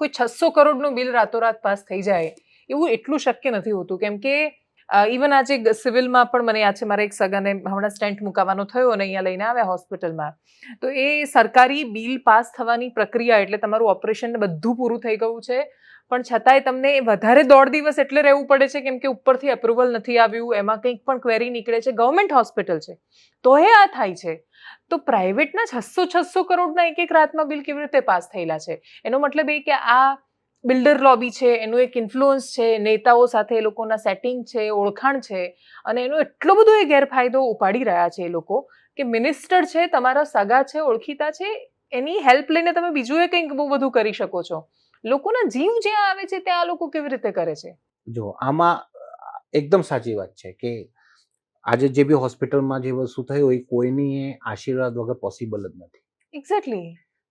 કોઈ 600 કરોડનું બિલ રાતોરાત પાસ થઈ જાય એવું એટલું શક્ય નથી હોતું. કેમ કે ઇવન આજે સિવિલમાં પણ મને યાદ છે, મારા એક સગાને હમણાં સ્ટેન્ટ મુકાવાનો થયો અને અહીંયા લઈને આવ્યા હોસ્પિટલમાં, તો એ સરકારી બિલ પાસ થવાની પ્રક્રિયા એટલે તમારું ઓપરેશન બધું પૂરું થઈ ગયું છે, પણ છતાંય તમને વધારે 1.5 દિવસ એટલે રહેવું પડે છે કેમ કે ઉપરથી એપ્રુવલ નથી આવ્યું, એમાં કંઈક પણ ક્વેરી નીકળે છે, ગવર્મેન્ટ હોસ્પિટલ છે તો એ આ થાય છે. તો પ્રાઇવેટના 600 કરોડના એક રાતમાં બિલ કેવી રીતે પાસ થયેલા છે? એનો મતલબ એ કે આ બિલ્ડર લોબી છે, એનું એક ઇન્ફ્લુઅન્સ છે, નેતાઓ સાથે એ લોકોના સેટિંગ છે, ઓળખાણ છે, અને એનો એટલો બધો એ ગેરફાયદો ઉપાડી રહ્યા છે એ લોકો કે મિનિસ્ટર છે, તમારા સગા છે, ઓળખીતા છે, એની હેલ્પ લઈને તમે બીજું એ કંઈક બહુ બધું કરી શકો છો. લોકોના જીવ જ્યાં આવે છે ત્યાં આ લોકો કેવી રીતે કરે છે? જો આમાં એકદમ સાચી વાત છે કે આજે જે બી હોસ્પિટલમાં જે વસ્તુ થઈ હોય કોઈની આશીર્વાદ વગર પોસિબલ જ નથી. એક્ઝેક્ટલી.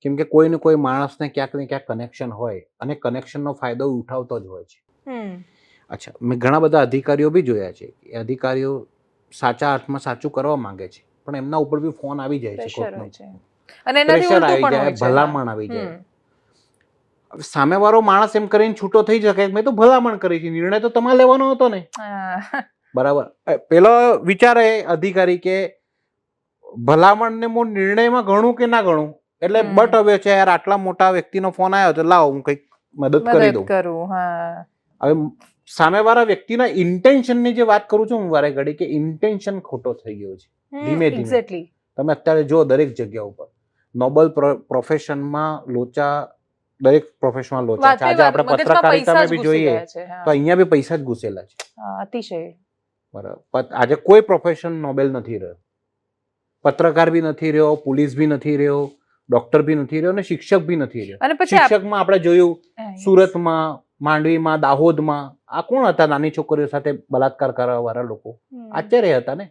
કેમ કે કોઈ ને કોઈ માણસને ક્યાંક ને ક્યાંક કનેક્શન હોય અને કનેક્શનનો ફાયદો ઉઠાવતો જ હોય છે. અચ્છા, મેં ઘણા બધા અધિકારીઓ બી જોયા છે. એ અધિકારીઓ સાચા અર્થમાં સાચું કરવા માંગે છે, પણ એમના ઉપર બી ફોન આવી જાય છે, પ્રેશર આવી જાય, ભલામણ આવી જાય. સામેવાળો માણસ એમ કરીને છૂટો થઈ શકે, મેં તો ભલામણ કરી છે, નિર્ણય તો તમારે લેવાનો હતો ને. બરાબર. પેલો વિચારે અધિકારી કે ભલામણ ને હું નિર્ણયમાં ગણું કે ના ગણું, એટલે બટ હવે છે યાર આટલા મોટા વ્યક્તિનો ફોન આવ્યો તો લાવો હું કંઈક મદદ કરી દઉં. હવે સામેવાળા વ્યક્તિના ઇન્ટેન્શનની જે વાત કરું છું હું વારે ઘડી કે ઇન્ટેન્શન ખોટો થઈ ગયો છે ધીમે ધીમે. તમે અત્યારે જો દરેક જગ્યા ઉપર નોબલ પ્રોફેશનમાં લોચા, દરેક પ્રોફેશનમાં લોચા છે. આજે આપણે પત્રકારિતામાં બી જોઈએ તો અહીંયા બી પૈસા જ ઘૂસેલા છે. અતિશય. બરાબર. આજે કોઈ પ્રોફેશન નોબેલ નથી રહ્યો. પત્રકાર બી નથી રહ્યો, પોલીસ બી નથી રહ્યો, ડોક્ટર બી નથી રહ્યો અને શિક્ષક બી નથી રહ્યો. શિક્ષકમાં આપણે જોયું સુરતમાં, માંડવીમાં, દાહોદમાં આ કોણ હતા નાની છોકરીઓ સાથે બલાત્કાર કરવા વાળા લોકો? આચાર્ય હતા ને.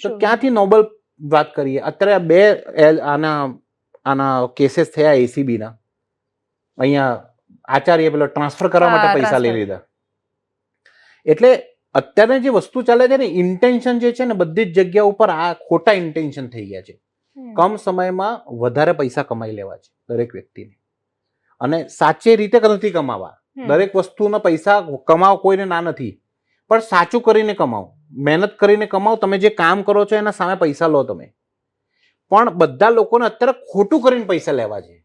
તો ક્યાંથી નોબલ વાત કરીએ? અત્યારે 2 આના કેસીસ થયા ACB ના. અહીંયા આચાર્ય પેલો ટ્રાન્સફર કરવા માટે પૈસા લઈ લીધા. એટલે અત્યારે જે વસ્તુ ચાલે છે ને, ઇન્ટેન્શન જે છે ને બધી જ જગ્યા ઉપર આ ખોટા ઇન્ટેન્શન થઈ ગયા છે. કમ સમયમાં વધારે પૈસા કમાઈ લેવા છે દરેક વ્યક્તિને, અને સાચી રીતે નથી કમાવા. દરેક વસ્તુના પૈસા કમાવો કોઈને ના નથી, પણ સાચું કરીને કમાવો, મહેનત કરીને કમાવો. તમે જે કામ કરો છો એના સામે પૈસા લો તમે, પણ બધા લોકોને અત્યારે ખોટું કરીને પૈસા લેવા છે.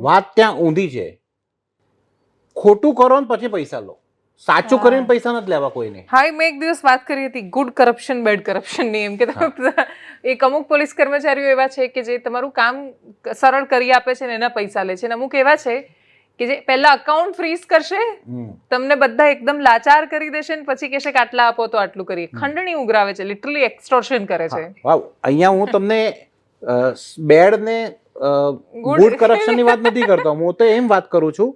વાત ત્યાં ઊંધી છે. ખોટું કરો ને પછી પૈસા લો, સાચું કરીને પૈસા નથી લેવા કોઈને. હા, મેં એક દિવસ વાત કરી હતી ગુડ કરપ્શન બેડ કરપ્શન ની, એમ કે એક અમુક પોલીસ કર્મચારીઓ એવા છે કે જે તમારું કામ સરળ કરી આપે છે ને એના પૈસા લે છે, અને અમુક એવા છે કે જે પહેલા અકાઉન્ટ ફ્રીઝ કરશે, તમને બધા એકદમ લાચાર કરી દેશે ને પછી કહેશે કે આટલા આપો તો આટલું કરીએ. ખંડણી ઉઘરાવે છે, લિટરલી એક્સટોર્શન કરે છે. અહીંયા હું તમને બેડ ને ગુડ કરપ્શન ની વાત નથી કરતો, હું તો એમ વાત કરું છું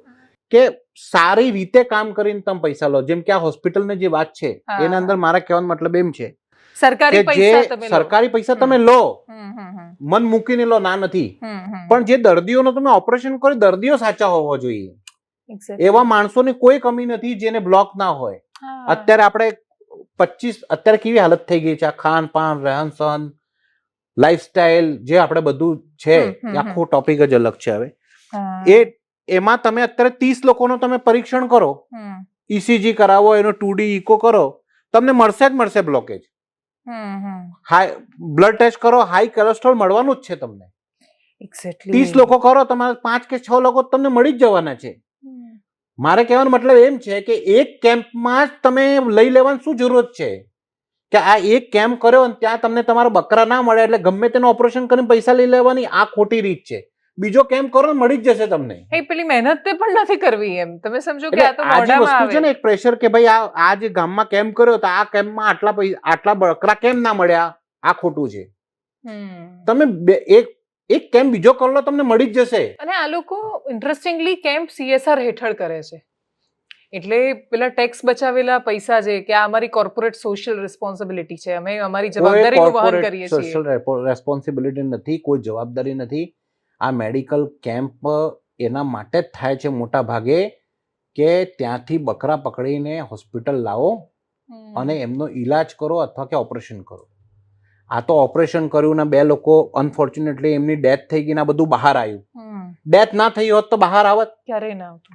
કે સારી રીતે કામ કરીને તમે પૈસા લો. જેમ કે આ હોસ્પિટલની જે વાત છે એના અંદર મારા કહેવાનો મતલબ એમ છે સરકારી પૈસા તમે લો, મન મૂકીને લો, ના નથી, પણ જે દર્દીઓનો તમે ઓપરેશન કરો દર્દીઓ સાચા હોવા જોઈએ. એવા માણસોની કોઈ કમી નથી જેને બ્લોક ના હોય. અત્યારે આપણે 25 અત્યારે કેવી હાલત થઈ ગઈ છે, આ ખાન પાન, રહેન સહન, લાઈફસ્ટાઈલ જે આપણે બધું છે એ આખો ટોપિક જ અલગ છે. હવે એમાં તમે અત્યારે 30 લોકોનો તમે પરીક્ષણ કરો, ECG કરાવો, એનો 2D ઇકો કરો, તમને મળશે જ મળશે બ્લોકેજ. હાઈ બ્લડ ટેસ્ટ કરો, હાઈ કોલેસ્ટ્રોલ મળવાનું જ છે તમને. 30 લોકો કરો, તમારે 5 કે 6 લોકો તમને મળી જ જવાના છે. મારે કહેવાનો મતલબ એમ છે કે એક કેમ્પમાં જ તમે લઈ લેવાની શું જરૂરત છે કે આ એક કેમ્પ કર્યો અને ત્યાં તમને તમારા બકરા ના મળે એટલે ગમે તેનું ઓપરેશન કરીને પૈસા લઈ લેવાની, આ ખોટી રીત છે. બીજો કેમ્પ કરો મળી જ જશે તમને. પેલી મહેનત પણ નથી કરવી, એમ તમે સમજો કે આ તો મોઢામાં વસ્તુ છે ને એક પ્રેશર કે ભાઈ આ જે ગામમાં કેમ્પ કર્યો તો આ કેમ્પમાં આટલા બકરા કેમ ના મળ્યા, આ ખોટું છે. તમે એક કેમ્પ બીજો કરી લો, તમને મળી જ જશે. અને આ લોકો ઇન્ટરેસ્ટિંગલી કેમ્પ CSR હેઠળ કરે છે, એટલે પેલા ટેક્સ બચાવેલા પૈસા છે કે આ અમારી કોર્પોરેટ સોશિયલ રિસ્પોન્સિબિલિટી છે, અમે અમારી જવાબદારીનું વહન કરીએ છીએ. સોશિયલ રેસ્પોન્સિબિલિટી નથી, કોઈ જવાબદારી નથી. આ મેડિકલ કેમ્પ એના માટે જ થાય છે મોટા ભાગે કે ત્યાંથી બકરા પકડીને હોસ્પિટલ લાવો અને એમનો ઈલાજ કરો અથવા કે ઓપરેશન કરો. આ તો ઓપરેશન કર્યું ને 2 લોકો અનફોર્ચ્યુનેટલી એમની ડેથ થઈ ગઈ ને બધું બહાર આવ્યું, ડેથ ના થઈ હોત તો બહાર આવત. ક્યારેય ના આવતું.